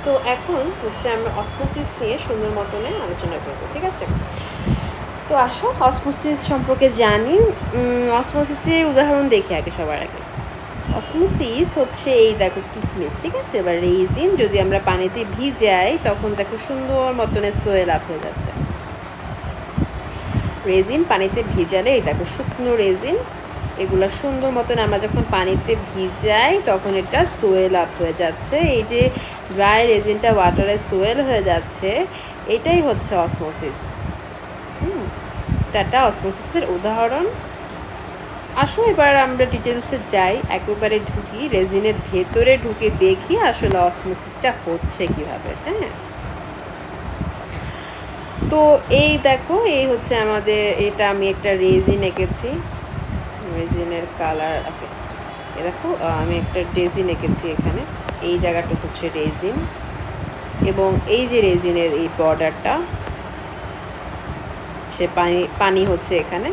তো এখন হচ্ছে আমরা অসমোসিস নিয়ে সুন্দর মতনে আলোচনা করব, ঠিক আছে? তো আসো অসমোসিস সম্পর্কে জানি। অসমোসিসের উদাহরণ দেখি আগে, সবার আগে। অসমোসিস হচ্ছে এই দেখো কিসমিস, ঠিক আছে, এবার রেজিন যদি আমরা পানিতে ভিজাই তখন দেখো সুন্দর মতনে সোয়েল আপ হয়ে যাচ্ছে। রেজিন পানিতে ভিজালে এই দেখো শুকনো রেজিন, এগুলো সুন্দর মতন আমরা যখন পানিতে ভিজাই তখন এটা সোয়েল আপ হয়ে যাচ্ছে। এই যে ড্রাই রেজিনটা ওয়াটারে সোয়েল হয়ে যাচ্ছে, এটাই হচ্ছে অসমোসিস। এটা অসমোসিসের উদাহরণ। আসো এবার আমরা ডিটেলসে যাই, একেবারে ঢুকি, রেজিনের ভেতরে ঢুকে দেখি আসলে অসমোসিসটা হচ্ছে কিভাবে। হ্যাঁ, তো এই দেখো, এই হচ্ছে আমাদের, এটা আমি একটা রেজিন এঁকেছি, রেজিনের কালার। ওকে, এ দেখো আমি একটা রেজিন এঁকেছি এখানে, এই জায়গাটা হচ্ছে রেজিন, এবং এই যে রেজিনের এই বর্ডারটা সে পানি হচ্ছে এখানে।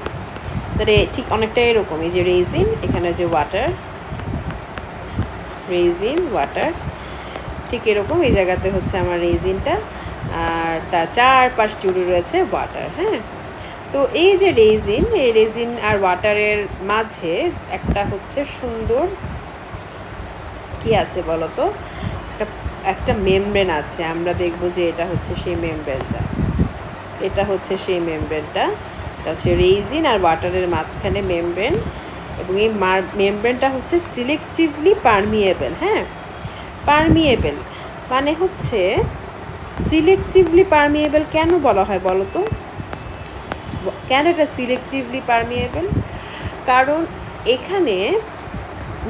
তাহলে ঠিক অনেকটা এরকম, এই যে রেজিন, এখানে যে ওয়াটার, রেজিন ওয়াটার, ঠিক এরকম এই জায়গাতে হচ্ছে আমার রেজিনটা, আর তার চারপাশ জুড়ে রয়েছে ওয়াটার। হ্যাঁ, তো এই যে রেজিন, এই রেজিন আর ওয়াটারের মাঝে একটা হচ্ছে সুন্দর কি আছে বলো তো, একটা মেমব্রেন আছে। আমরা দেখব যে এটা হচ্ছে সেই মেমব্রেনটা, এটা হচ্ছে সেই মেমব্রেনটা, এটা হচ্ছে রেজিন আর ওয়াটারের মাঝখানে মেমব্রেন, এবং এই মেমব্রেনটা হচ্ছে সিলেক্টিভলি পারমিয়েবল। হ্যাঁ, পারমিয়েবল মানে হচ্ছে সিলেক্টিভলি পারমিয়েবল কেন বলা হয় বলো তো? কেন এটা সিলেক্টিভলি পারমিয়েবল? কারণ এখানে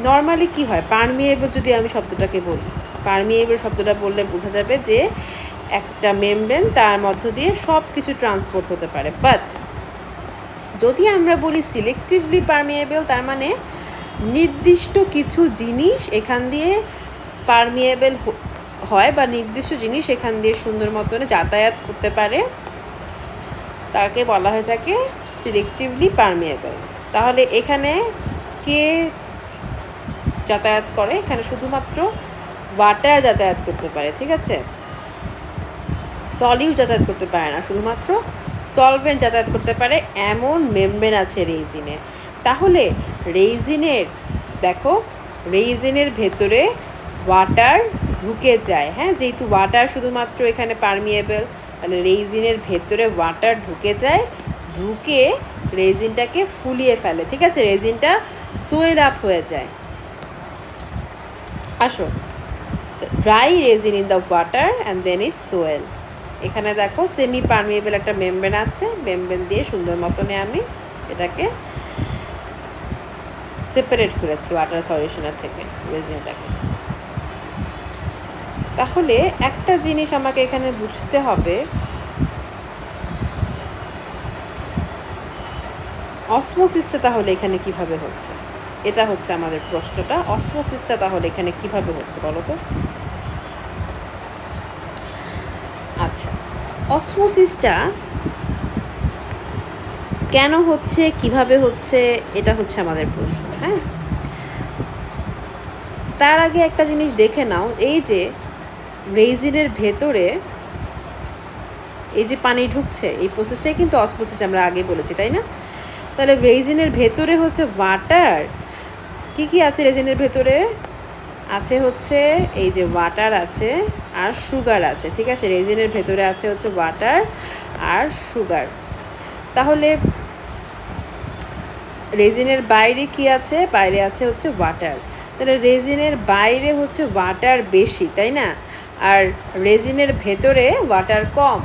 নর্মালি কি হয়, পারমিয়েবল যদি আমি শব্দটাকে বলি, পারমিয়েবল শব্দটা বললে বোঝা যাবে যে একটা মেমব্রেন, তার মধ্য দিয়ে সব কিছু ট্রান্সপোর্ট হতে পারে। বাট যদি আমরা বলি সিলেক্টিভলি পারমিয়েবল, তার মানে নির্দিষ্ট কিছু জিনিস এখান দিয়ে পারমিয়েবল হয়, বা নির্দিষ্ট জিনিস এখান দিয়ে সুন্দর মতনে যাতায়াত করতে পারে, তাকে বলা হয়ে থাকে সিলেক্টিভলি পারমিয়েবল। তাহলে এখানে কে যাতায়াত করে? এখানে শুধুমাত্র ওয়াটার যাতায়াত করতে পারে, ঠিক আছে, সলিড যাতায়াত করতে পারে না, শুধুমাত্র সলভেন্ট যাতায়াত করতে পারে, এমন মেমব্রেন আছে রেজিনে। তাহলে রেজিনের দেখো, রেজিনের ভেতরে ওয়াটার ঢুকে যায়। হ্যাঁ, যেহেতু ওয়াটার শুধুমাত্র এখানে পারমিয়েবল, তাহলে রেজিনের ভেতরে ওয়াটার ঢুকে যায়, ঢুকে রেজিনটাকে ফুলিয়ে ফেলে, ঠিক আছে, রেজিনটা সোয়েল আপ হয়ে যায়। আসো, dry resin in the water and then it swell. এখানে দেখো সেমি পারমিয়েবল একটা মেমব্রেন আছে, মেমব্রেন দিয়ে সুন্দর মতনে আমি এটাকে সেপারেট করেছি ওয়াটার সলিউশনের থেকে রেজিনটাকে। তাহলে একটা জিনিস আমাকে এখানে বুঝতে হবে, অসমোসিসটা তাহলে এখানে কিভাবে হচ্ছে? এটা হচ্ছে আমাদের প্রশ্নটা, অসমোসিসটা তাহলে এখানে কিভাবে হচ্ছে বলো তো? আচ্ছা, অসমোসিসটা কেন হচ্ছে, কিভাবে হচ্ছে, এটা হচ্ছে আমাদের প্রশ্ন। হ্যাঁ, তার আগে একটা জিনিস দেখে নাও, এই যে রেজিনের ভেতরে এই যে পানি ঢুকছে, এই প্রসেসটাই কিন্তু অসমোসিস, আমরা আগে বলেছি, তাই না? তাহলে রেজিনের ভেতরে হচ্ছে ওয়াটার, কি আছে রেজিনের ভেতরে? আছে হচ্ছে এই যে ওয়াটার আছে আর সুগার আছে, ঠিক আছে, রেজিনের ভেতরে আছে হচ্ছে ওয়াটার আর সুগার। তাহলে রেজিনের বাইরে কি আছে? বাইরে আছে হচ্ছে ওয়াটার। তাহলে রেজিনের বাইরে হচ্ছে ওয়াটার বেশি, তাই না? আর রেজিনের ভেতরে ওয়াটার কম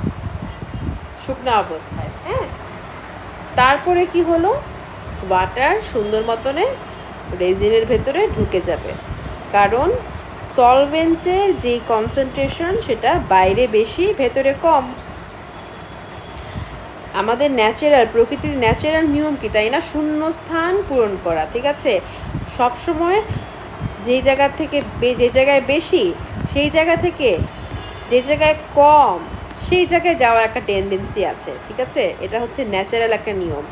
শুকনো অবস্থায়। হ্যাঁ, তারপরে কি হলো, ওয়াটার সুন্দর মতনে রেজিনের ভেতরে ঢুকে যাবে, কারণ সলভেন্টের যে কনসেন্ট্রেশন সেটা বাইরে বেশি, ভেতরে কম। আমাদের ন্যাচারাল, প্রকৃতির ন্যাচারাল নিয়ম কি, তাই না? শূন্য স্থান পূরণ করা, ঠিক আছে, সবসময় যেই জায়গা থেকে যে জায়গায় বেশি, সেই জায়গা থেকে যে জায়গায় কম, সেই জায়গায় যাওয়ার একটা টেন্ডেন্সি আছে, ঠিক আছে, এটা হচ্ছে ন্যাচারাল একটা নিয়ম।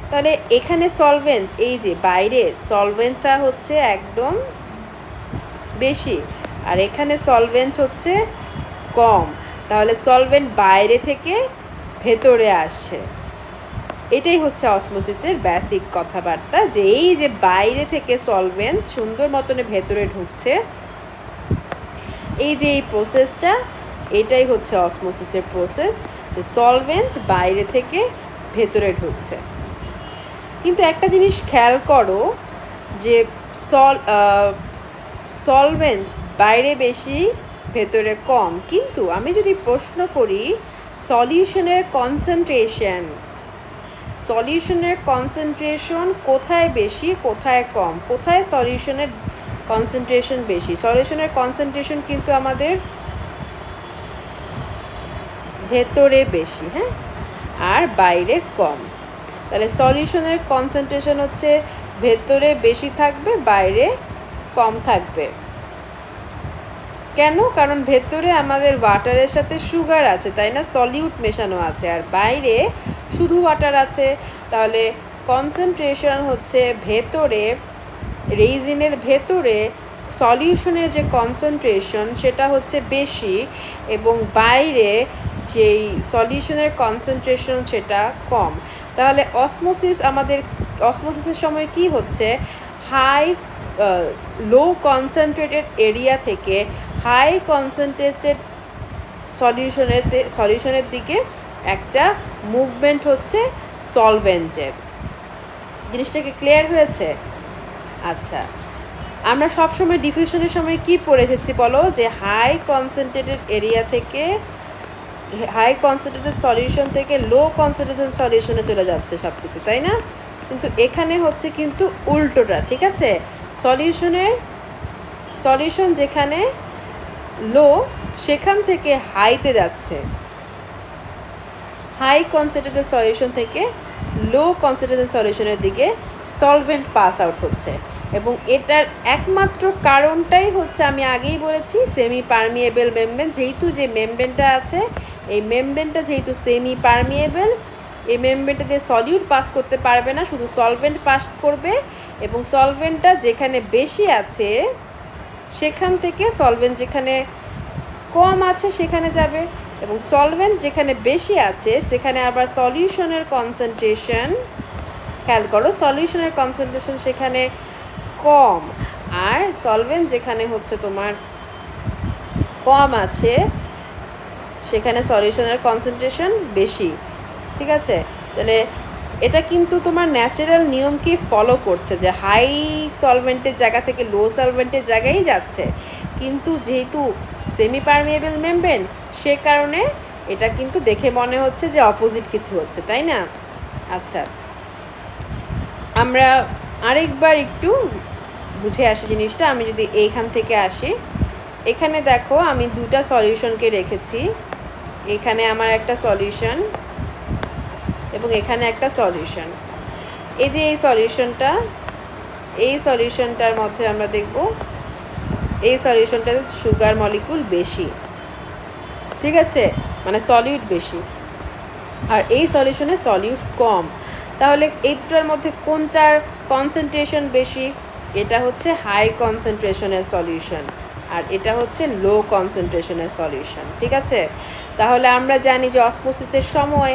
তাহলে এখানে সলভেন্ট, এই যে বাইরে সলভেন্টটা হচ্ছে একদম বেশি, আর এখানে সলভেন্ট হচ্ছে কম, তাহলে সলভেন্ট বাইরে থেকে ভেতরে আসছে। এটাই হচ্ছে অসমোসিসের বেসিক কথাবার্তা, যে এই যে বাইরে থেকে সলভেন্ট সুন্দর মতনে ভেতরে ঢুকছে, এই যে এই প্রসেসটা, এটাই হচ্ছে অসমোসিসের প্রসেস, যে সলভেন্ট বাইরে থেকে ভেতরে ঢুকছে। কিন্তু একটা জিনিস খেয়াল করো, যে সলভেন্ট বাইরে বেশি ভেতরে কম, কিন্তু আমি যদি প্রশ্ন করি সলিউশনের কনসেন্ট্রেশন কোথায় বেশি কোথায় কম, কোথায় সলিউশনের কনসেন্ট্রেশন বেশি? সলিউশনের কনসেন্ট্রেশন কিন্তু আমাদের ভেতরে বেশি, হ্যাঁ, আর বাইরে কম। তাহলে সলিউশনের কনসেন্ট্রেশন হচ্ছে ভেতরে বেশি থাকবে, বাইরে কম থাকবে। কেন? কারণ ভেতরে আমাদের ওয়াটারের সাথে সুগার আছে, তাই না, সলিউট মেশানো আছে, আর বাইরে শুধু ওয়াটার আছে। তাহলে কনসেন্ট্রেশন হচ্ছে ভেতরে, রেজিনের ভেতরে সলিউশনের যে কনসেন্ট্রেশন সেটা হচ্ছে বেশি, এবং বাইরে যেই সলিউশনের কনসেন্ট্রেশন সেটা কম। তাহলে অসমোসিসের সময় কি হচ্ছে, লো কনসেন্ট্রেটেড এরিয়া থেকে হাই কনসেন্ট্রেটেড সলিউশনের দিকে একটা মুভমেন্ট হচ্ছে সলভেন্টের। জিনিসটা কি ক্লিয়ার হয়েছে? আচ্ছা, আমরা সবসময় ডিফিউশনের সময় কি পড়ে এসেছি বলো, যে হাই কনসেন্ট্রেটেড এরিয়া থেকে, হাই কনসেন্ট্রেটেড সলিউশন থেকে লো কনসেন্ট্রেটেড সলিউশনে চলে যাচ্ছে সব কিছু, তাই না? কিন্তু এখানে হচ্ছে কিন্তু উল্টোটা, ঠিক আছে? সলিউশন যেখানে লো সেখান থেকে হাইতে যাচ্ছে, হাই কনসেন্ট্রেটেড সলিউশন থেকে লো কনসেন্ট্রেটেড সলিউশনের দিকে সলভেন্ট পাস আউট হচ্ছে। এবং এটার একমাত্র কারণটাই হচ্ছে, আমি আগেই বলেছি, সেমি পারমিয়েবল মেমব্রেন। যেহেতু যে মেমব্রেনটা আছে, এই মেমব্রেনটা যেহেতু সেমি পারমিয়েবল, এই মেমব্রেনটা দিয়ে সলিউট পাস করতে পারবে না, শুধু সলভেন্ট পাস করবে। এবং সলভেন্টটা যেখানে বেশি আছে সেখান থেকে সলভেন্ট যেখানে কম আছে সেখানে যাবে, এবং সলভেন্ট যেখানে বেশি আছে সেখানে আবার সলিউশনের কনসেন্ট্রেশন, খেয়াল করো, সলিউশনের কনসেন্ট্রেশন সেখানে কম, আর সলভেন্ট যেখানে হচ্ছে তোমার কম আছে সেখানে সলিউশনের কনসেন্ট্রেশন বেশি, ঠিক আছে? তাহলে এটা কিন্তু তোমার ন্যাচারাল নিয়মকে ফলো করছে, যে হাই সলভেন্টের জায়গা থেকে লো সলভেন্টের জায়গায় যাচ্ছে। কিন্তু যেহেতু সেমি পারমিয়েবল মেমব্রেন, সে কারণে এটা কিন্তু দেখে মনে হচ্ছে যে অপোজিট কিছু হচ্ছে, তাই না? আচ্ছা, আমরা আরেকবার একটু বুঝে আসি জিনিসটা। আমি যদি এইখান থেকে আসি, এখানে দেখো আমি দুটা সলিউশনকে রেখেছি, এখানে আমার একটা সলিউশন এবং এখানে একটা সলিউশন। এই যে এই সলিউশনটার মধ্যে আমরা দেখব এই সলিউশনটাতে সুগার মলিকুল বেশি, ঠিক আছে, মানে সলিউট বেশি, আর এই সলিউশনে সলিউট কম। তাহলে এই দুটার মধ্যে কোনটার কনসেন্ট্রেশন বেশি? এটা হচ্ছে হাই কনসেন্ট্রেশনের সলিউশন, আর এটা হচ্ছে লো কনসেন্ট্রেশনের সলিউশন, ঠিক আছে? তাহলে আমরা জানি যে অসমোসিসের সময়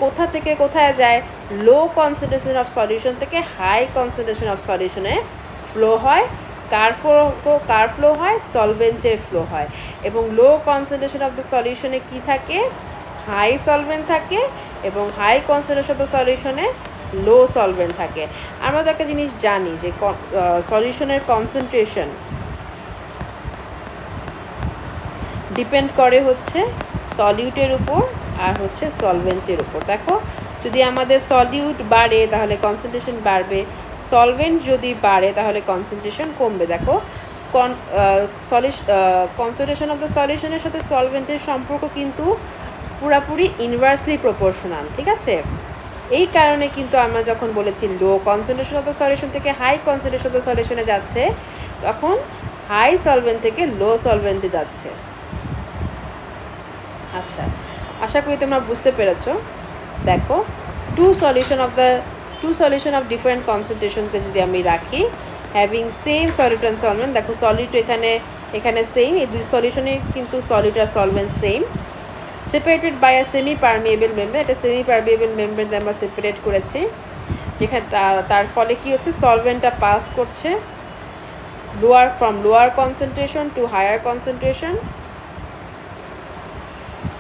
কোথা থেকে কোথায় যায়, লো কনসেন্ট্রেশন অফ সলিউশন থেকে হাই কনসেন্ট্রেশন অফ সলিউশনে ফ্লো হয়। কার ফ্লো হয়? সলভেন্টের ফ্লো হয়। এবং লো কনসেন্ট্রেশন অফ দ্য সলিউশনে কী থাকে? হাই সলভেন্ট থাকে, এবং হাই কনসেন্ট্রেশন অফ দ্য সলিউশনে লো সলভেন্ট থাকে। আমরা তো একটা জিনিস জানি যে সলিউশনের কনসেন্ট্রেশন ডিপেন্ড করে হচ্ছে সলিউটের উপর আর হচ্ছে সলভেন্টের উপর। দেখো, যদি আমাদের সলিউট বাড়ে তাহলে কনসেন্ট্রেশন বাড়বে, সলভেন্ট যদি বাড়ে তাহলে কনসেন্ট্রেশন কমবে। দেখো, কনসেন্ট্রেশন অফ দ্য সলিউশনের সাথে সলভেন্টের সম্পর্ক কিন্তু পুরাপুরি ইনভার্সলি প্রপোর্শনাল, ঠিক আছে? এই কারণে কিন্তু আমরা যখন বলেছি লো কনসেন্ট্রেশন অফ দ্য সলিউশন থেকে হাই কনসেন্ট্রেশন অফ দ্য সলিউশনে যাচ্ছে, তখন হাই সলভেন্ট থেকে লো সলভেন্টে যাচ্ছে। আচ্ছা, আশা করি তোমরা বুঝতে পেরেছো। দেখো, টু সলিউশন অফ ডিফারেন্ট কনসেন্ট্রেশনকে যদি আমি রাখি, having same solid and solvent. দেখো সলিড এখানে সেম, এই দুই সলিউশনে কিন্তু সলিড আর solvent same. Separated by a semi permeable membrane, এটা সেমি পারমিয়েবল মেমব্রেন আমরা সেপারেট করেছি, যেখানে তার ফলে কি হচ্ছে, সলভেন্টটা পাস করছে from lower concentration to higher concentration.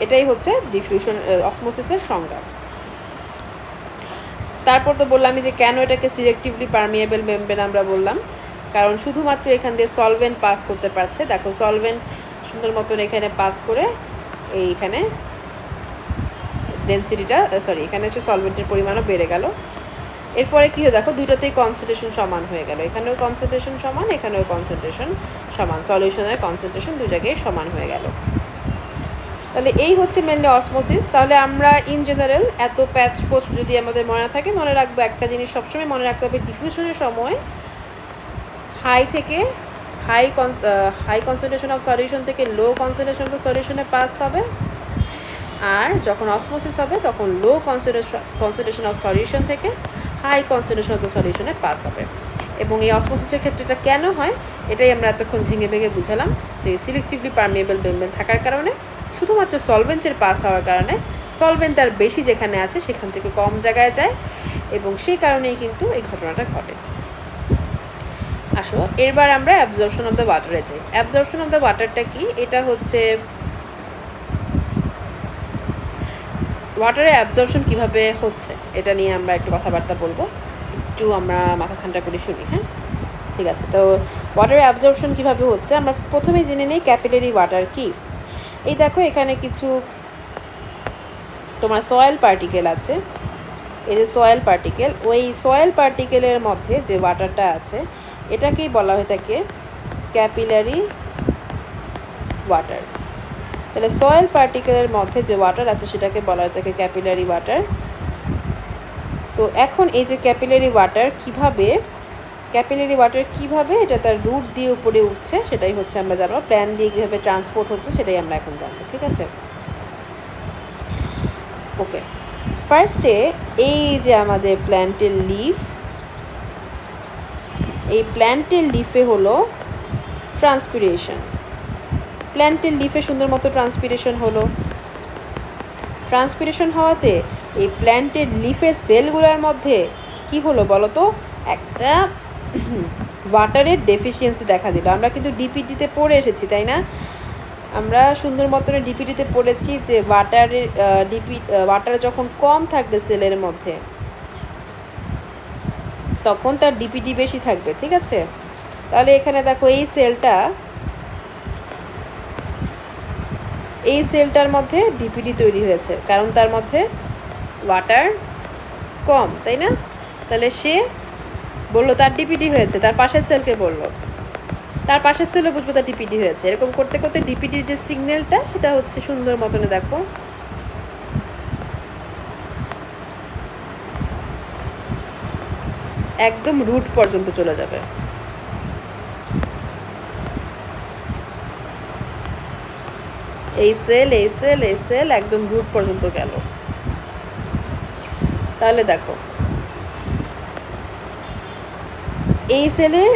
এটাই হচ্ছে ডিফিউশন অসমোসিসের সংজ্ঞা। তারপর তো বললাম যে কেন এটাকে সিলেক্টিভলি পারমিয়েবল মেমব্রেন আমরা বললাম, কারণ শুধুমাত্র এখান দিয়ে সলভেন্ট পাস করতে পারছে। দেখো সলভেন্ট সুন্দর মতন এখানে পাস করে এইখানে ডেন্সিটিটা এখানে হচ্ছে সলভেন্টের পরিমাণও বেড়ে গেল। এরপরে কী হয়, দেখো দুটোতেই কনসেন্ট্রেশন সমান হয়ে গেল, এখানেও কনসেন্ট্রেশন সমান, এখানেও কনসেন্ট্রেশন সমান, সলিউশনের কনসেন্ট্রেশন দু জায়গায় সমান হয়ে গেল। তাহলে এই হচ্ছে মেনলি অসমোসিস। তাহলে আমরা ইন জেনারেল এত প্যাচ পোস্ট যদি আমাদের মনে থাকে, মনে রাখবো একটা জিনিস সবসময় মনে রাখতে হবে, ডিফিউশনের সময় হাই কনসেন্ট্রেশন অফ সলিউশন থেকে লো কনসেন্ট্রেশন অফ সলিউশনে পাস হবে, আর যখন অসমোসিস হবে তখন লো কনসেন্ট্রেশন অফ সলিউশন থেকে হাই কনসেন্ট্রেশন অফ সলিউশনে পাস হবে। এবং এই অসমোসিসের ক্ষেত্রে এটা কেন হয়, এটাই আমরা এতক্ষণ ভেঙে ভেঙে বুঝালাম, যে সিলেক্টিভলি পারমিয়েবল মেমব্রেন থাকার কারণে, শুধুমাত্র সলভেন্টের পাস হওয়ার কারণে সলভেন্ট তার বেশি যেখানে আছে সেখান থেকে কম জায়গায় যায়, এবং সেই কারণেই কিন্তু এই ঘটনাটা ঘটে। আসো এরবার আমরা অ্যাবজর্পশন অফ দ্য ওয়াটারে যাই। অ্যাবজর্পশন অফ দ্য ওয়াটারটা কি, এটা হচ্ছে ওয়াটারের অ্যাবজর্পশন কীভাবে হচ্ছে এটা নিয়ে আমরা একটু কথাবার্তা বলবো, একটু আমরা মাথা ঠান্ডা করে শুনি। হ্যাঁ, ঠিক আছে। তো ওয়াটারের অ্যাবজর্পশন কীভাবে হচ্ছে আমরা প্রথমেই জেনে নিই ক্যাপিলারি ওয়াটার কি। এই দেখো এখানে কিছু তোমার সয়েল পার্টিকেল আছে, এই যে সয়েল পার্টিকেল, ওই সয়েল পার্টিকেলের মধ্যে যে ওয়াটারটা আছে এটাকেই বলা হয়ে থাকে ক্যাপিলারি ওয়াটার। তাহলে সয়েল পার্টিকেলের মধ্যে যে ওয়াটার আছে সেটাকে বলা হয়ে থাকে ক্যাপিলারি ওয়াটার। তো এখন এই যে ক্যাপিলারি ওয়াটার কিভাবে এটা তার রুট দিয়ে উপরে উঠছে সেটাই হচ্ছে আমরা জানবো, প্ল্যান দিয়ে কীভাবে ট্রান্সপোর্ট হচ্ছে সেটাই আমরা এখন জানবো। ঠিক আছে, ওকে। ফার্স্টে এই যে আমাদের প্ল্যান্টের লিফ, এই প্ল্যান্টের লিফে হলো ট্রান্সপিরেশন, প্ল্যান্টের লিফে সুন্দর মতো ট্রান্সপিরেশন হলো। ট্রান্সপিরেশন হওয়াতে এই প্ল্যান্টের লিফের সেলগুলোর মধ্যে কি হলো বলো তো, একটা ওয়াটারের ডেফিসিয়েন্সি দেখা দিল। আমরা কিন্তু ডিপিটিতে পড়ে এসেছি, তাই না? আমরা সুন্দর মতন ডিপিটিতে পড়েছি যে ওয়াটার যখন কম থাকবে সেলের মধ্যে তখন তার ডিপিটি বেশি থাকবে। ঠিক আছে, তাহলে এখানে দেখো এই সেলটার মধ্যে ডিপিটি তৈরি হয়েছে, কারণ তার মধ্যে ওয়াটার কম, তাই না? তাহলে সে বললো তার ডিপিটি হয়েছে, তার পাশের সেলকে বললো, তার পাশের সেলও বুঝবো তার ডিপিটি হয়েছে। এরকম করতে করতে ডিপিটির যে সিগন্যালটা সেটা হচ্ছে সুন্দর মতনে দেখো একদম রুট পর্যন্ত চলে যাবে। এই সেল একদম রুট পর্যন্ত গেল। তাহলে দেখো এই সেলের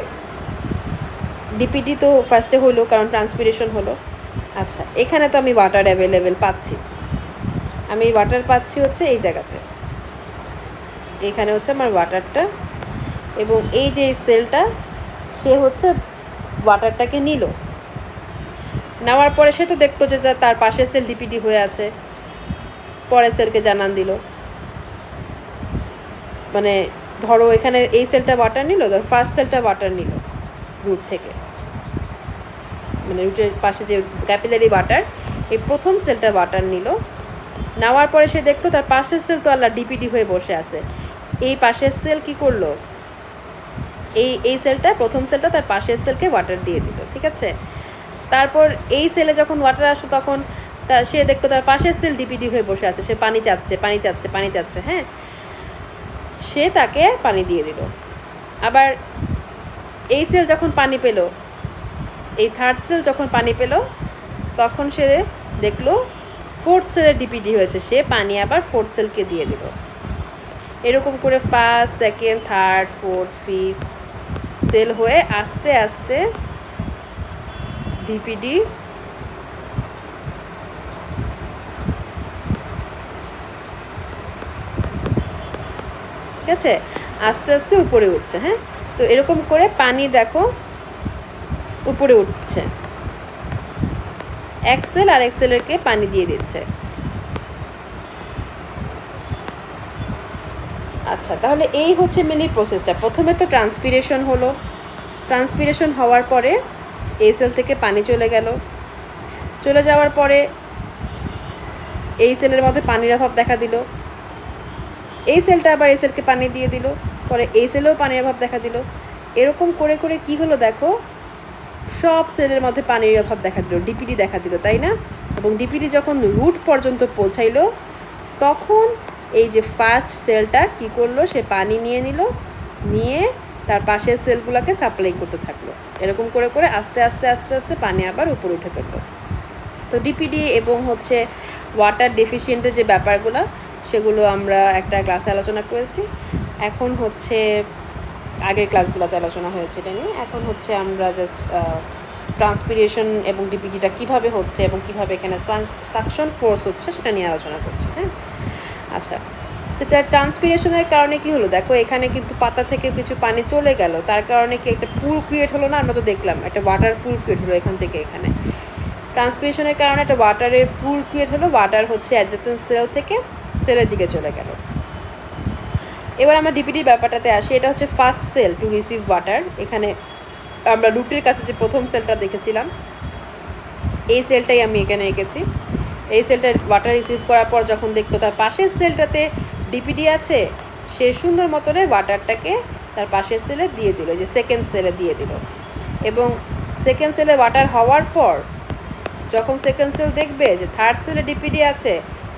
ডিপিটি তো ফার্স্টে হলো কারণ ট্রান্সপিরেশন হলো। আচ্ছা, এখানে তো আমি ওয়াটার অ্যাভেলেবেল পাচ্ছি, আমি ওয়াটার পাচ্ছি হচ্ছে এই জায়গাতে, এখানে হচ্ছে আমার ওয়াটারটা, এবং এই যে সেলটা সে হচ্ছে ওয়াটারটাকে নিল, নেওয়ার পরে সে তো দেখলো যে তার পাশের সেল ডিপিটি হয়ে আছে, পরের সেলকে জানান দিল। মানে ধরো এখানে এই সেলটা ওয়াটার নিল, ধর ফার্স্ট সেলটা ওয়াটার নিল রুট থেকে, মানে রুটের পাশে যে ক্যাপিলারি ওয়াটার, এই প্রথম সেলটা ওয়াটার নিল, নেওয়ার পরে সে দেখলো তার পাশের সেল তো আল্লাহ ডিপিটি হয়ে বসে আছে। এই পাশের সেল কি করলো, এই সেলটা প্রথম সেলটা তার পাশের সেলকে ওয়াটার দিয়ে দিল। ঠিক আছে, তারপর এই সেলে যখন ওয়াটার আসলো তখন সে দেখলো তার পাশের সেল ডিপিটি হয়ে বসে আছে, সে পানি চাচ্ছে। হ্যাঁ, সে তাকে পানি দিয়ে দিল। আবার এই সেল যখন পানি পেল, এই থার্ড সেল যখন পানি পেল তখন সে দেখলো ফোর্থ সেলের ডিপিটি হয়েছে, সে পানি আবার ফোর্থ সেলকে দিয়ে দিল। এরকম করে first, second, third, fourth, fifth, cell হয়ে আস্তে আস্তে ডিপিডি ঠিক আছে, আস্তে আস্তে উপরে উঠছে। হ্যাঁ, তো এরকম করে পানি দেখো উপরে উঠছে, এক সেল আর এক সেলেরকে পানি দিয়ে দিচ্ছে। আচ্ছা, তাহলে এই হচ্ছে মেনলি প্রসেসটা। প্রথমে তো ট্রান্সপিরেশন হলো, ট্রান্সপিরেশন হওয়ার পরে এই সেল থেকে পানি চলে গেল, চলে যাওয়ার পরে এই সেলের মধ্যে পানির অভাব দেখা দিল, এই সেলটা আবার এই সেলকে পানি দিয়ে দিল, পরে এই সেলেও পানির অভাব দেখা দিল। এরকম করে করে কি হলো দেখো, সব সেলের মধ্যে পানির অভাব দেখা দিল, ডিপিডি দেখা দিল, তাই না? এবং ডিপিডি যখন রুট পর্যন্ত পৌঁছাইলো তখন এই যে ফার্স্ট সেলটা কি করলো, সে পানি নিয়ে নিল, নিয়ে তার পাশের সেলগুলোকে সাপ্লাই করতে থাকলো। এরকম করে করে আস্তে আস্তে আস্তে আস্তে পানি আবার উপরে উঠে পড়লো। তো ডিপিডি এবং হচ্ছে ওয়াটার ডেফিসিয়েন্টের যে ব্যাপারগুলো সেগুলো আমরা একটা ক্লাসে আলোচনা করেছি। এখন হচ্ছে আগের ক্লাসগুলোতে আলোচনা হয়েছে এটা নিয়ে। এখন হচ্ছে আমরা জাস্ট ট্রান্সপিরেশন এবং ডিপিডিটা কীভাবে হচ্ছে এবং কীভাবে এখানে সাকশন ফোর্স হচ্ছে সেটা নিয়ে আলোচনা করছি। হ্যাঁ, আচ্ছা, তো ট্রান্সপিরেশনের কারণে কি হলো দেখো, এখানে কিন্তু পাতা থেকে কিছু পানি চলে গেল, তার কারণে কি একটা পুল ক্রিয়েট হলো না? আমরা তো দেখলাম একটা ওয়াটার পুল ক্রিয়েট হলো এখান থেকে এখানে। ট্রান্সপিরেশনের কারণে একটা ওয়াটারের পুল ক্রিয়েট হলো, ওয়াটার হচ্ছে অ্যাডজেসেন্ট সেল থেকে সেলের দিকে চলে গেল। এবার আমরা ডিপিডির ব্যাপারটাতে আসি। এটা হচ্ছে first cell to receive water. এখানে আমরা রুটের কাছে যে প্রথম সেলটা দেখেছিলাম এই সেলটাই আমি এখানে এঁকেছি। এই সেলটা ওয়াটার রিসিভ করার পর যখন দেখতো তার পাশের সেলটাতে ডিপিডি আছে, সে সুন্দর মতনে ওয়াটারটাকে তার পাশের সেলে দিয়ে দিল, যে সেকেন্ড সেলে দিয়ে দিল। এবং সেকেন্ড সেলে ওয়াটার হওয়ার পর যখন সেকেন্ড সেল দেখবে যে থার্ড সেলে ডিপিডি আছে,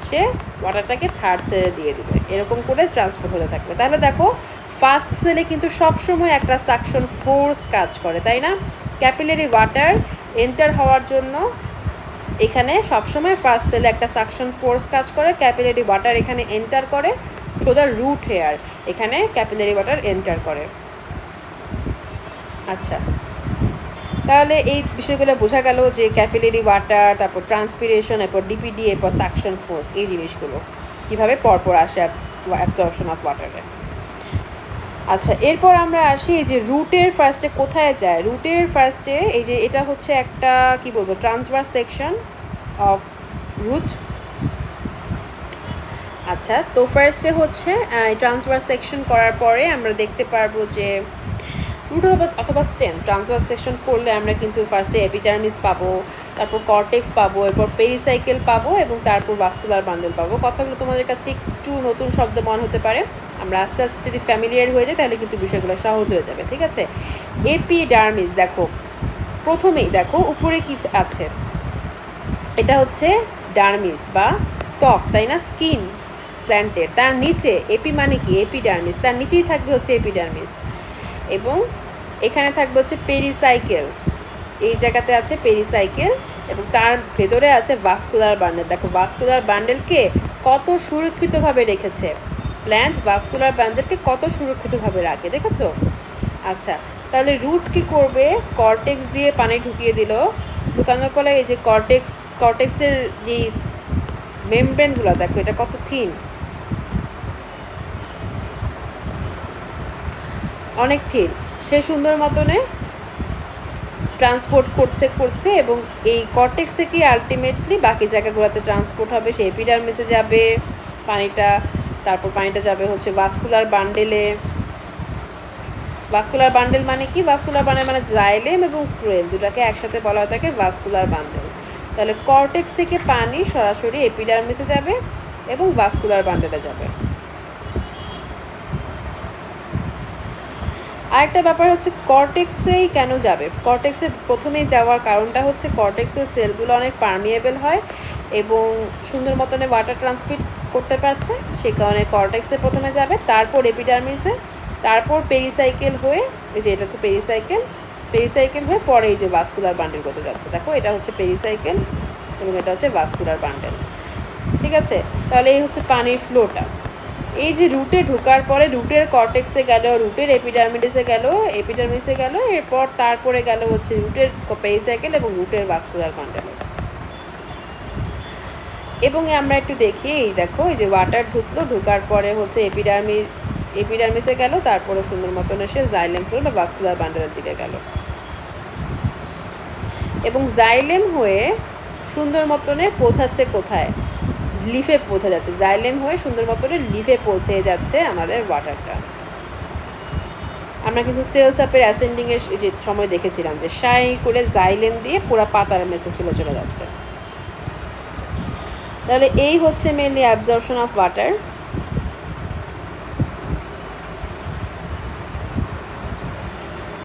সে ওয়াটারটাকে থার্ড সেলে দিয়ে দিবে। এরকম করে ট্রান্সফার হতে থাকবে। তাহলে দেখো ফার্স্ট সেলে কিন্তু সবসময় একটা সাকশন ফোর্স কাজ করে, তাই না? ক্যাপিলারি ওয়াটার এন্টার হওয়ার জন্য এখানে সবসময় ফার্স্ট সেলে একটা সাকশন ফোর্স কাজ করে। ক্যাপিলারি ওয়াটার এখানে এন্টার করে থ্রু দ্য রুট হেয়ার, এখানে ক্যাপিলারি ওয়াটার এন্টার করে। আচ্ছা, তাহলে এই বিষয়গুলো বোঝা গেল যে ক্যাপিলারি ওয়াটার, তারপর ট্রান্সপিরেশন, এরপর ডিপিডি, এরপর সাকশন ফোর্স, এই জিনিসগুলো কীভাবে পরপর আসে অ্যাবজর্পশন অফ ওয়াটারে। আচ্ছা, এরপর আমরা আসি এই যে রুটের ফার্স্টে কোথায় যায়। রুটের ফার্স্টে এই যে এটা হচ্ছে একটা কি বলবো ট্রান্সভার্স সেকশন অফ রুট। আচ্ছা, তো ফার্স্টে হচ্ছে ট্রান্সভার্স সেকশন করার পরে আমরা দেখতে পারবো যে রুট অথবা স্টেম ট্রান্সভার্স সেকশন করলে আমরা কিন্তু ফার্স্টে এপিডার্মিস পাবো, তারপর কর্টেক্স পাবো, এরপর পেরিসাইকেল পাবো এবং তারপর ভাস্কুলার বান্ডেল পাবো। কথাগুলো তোমাদের কাছে একটু নতুন শব্দ মনে হতে পারে, আমরা আস্তে আস্তে যদি ফ্যামিলিয়ার হয়ে যায় তাহলে কিন্তু বিষয়গুলো সহজ হয়ে যাবে। ঠিক আছে, এপিডার্মিস দেখো, প্রথমেই দেখো উপরে কি আছে, এটা হচ্ছে ডার্মিস বা ত্বক, তাই না? স্কিন প্ল্যান্টের। তার নিচে এপি মানে কি, এপিডার্মিস, তার নিচেই থাকবে হচ্ছে এপিডার্মিস। এবং এখানে থাকবে হচ্ছে পেরিসাইকেল, এই জায়গাতে আছে পেরিসাইকেল, এবং তার ভেতরে আছে ভাস্কুলার বান্ডেল। দেখো ভাস্কুলার বান্ডেলকে কত সুরক্ষিতভাবে রেখেছে, প্ল্যান্টস ভাস্কুলার বান্ডেলকে কত সুরক্ষিতভাবে রাখে, দেখেছো? আচ্ছা, তাহলে রুট কি করবে, কর্টেক্স দিয়ে পানি ঢুকিয়ে দিল। ঢুকানোর পরে এই যে কর্টেক্সের যে মেমব্রেনগুলো দেখো, এটা কত থিন, অনেক থিন। সে সুন্দর মতনে ট্রান্সপোর্ট করছে এবং এই কর্টেক্স থেকে আলটিমেটলি বাকি জায়গাগুলোতে ট্রান্সপোর্ট হবে। সে এপিডার্মিসে যাবে পানিটা, তারপর পানিটা যাবে হচ্ছে ভাস্কুলার বান্ডেলে। ভাস্কুলার বান্ডেল মানে কি, ভাস্কুলার বান্ডেল মানে জাইলেম এবং ফ্লোয়েম দুটাকে একসাথে বলা হয়ে থাকে ভাস্কুলার বান্ডেল। তাহলে কর্টেক্স থেকে পানি সরাসরি এপিডার্মিসে যাবে এবং ভাস্কুলার বান্ডেলে যাবে। আরেকটা ব্যাপার হচ্ছে কর্টেক্সেই কেন যাবে, কর্টেক্সের প্রথমেই যাওয়ার কারণটা হচ্ছে কর্টেক্সের সেলগুলো অনেক পারমিয়েবল হয় এবং সুন্দর মতনে ওয়াটার ট্রান্সমিট করতে পারছে, সে কারণে কর্টেক্সে প্রথমে যাবে, তারপর এপিডার্মিসে, তারপর পেরিসাইকেল হয়ে, এই যে এটা তো পেরিসাইকেল হয়ে পরে এই যে ভাস্কুলার বান্ডেল করতে যাচ্ছে। দেখো এটা হচ্ছে পেরিসাইকেল এবং এটা হচ্ছে ভাস্কুলার বান্ডেল। ঠিক আছে, তাহলে এই হচ্ছে পানির ফ্লোটা। এই যে রুটে ঢোকার পরে রুটের কর্টেক্সে গেল, রুটের এপিডার্মিডিসে গেল, এপিডার্মিসে গেল, এরপর তারপরে গেল হচ্ছে রুটের পেরিসাইকেল এবং রুটের ভাস্কুলার বান্ডেল। এবং আমরা একটু দেখি, এই দেখো এই যে ওয়াটার ঢুকলো, ঢোকার পরে হচ্ছে এপিডার্মিসে গেল, তারপরে সুন্দর মতন এসে জাইলেম ফ্লুইড বা ভাস্কুলার বান্ডেলের দিকে গেল এবং জাইলেম হয়ে সুন্দর মতনে পৌঁছাচ্ছে কোথায়, লিফে পৌঁছে যাচ্ছে। জাইলেম হয়ে সুন্দর মতনে লিফে পৌঁছে যাচ্ছে আমাদের ওয়াটারটা। আমরা কিন্তু সেলস আপের অ্যাসেন্ডিংয়ের যে সময় দেখেছিলাম যে সাই করে জাইলেম দিয়ে পুরো পাতার মেসোফিলে চলে যাচ্ছে। তাহলে এই হচ্ছে মেনলি অ্যাবজর্পশন অফ ওয়াটার।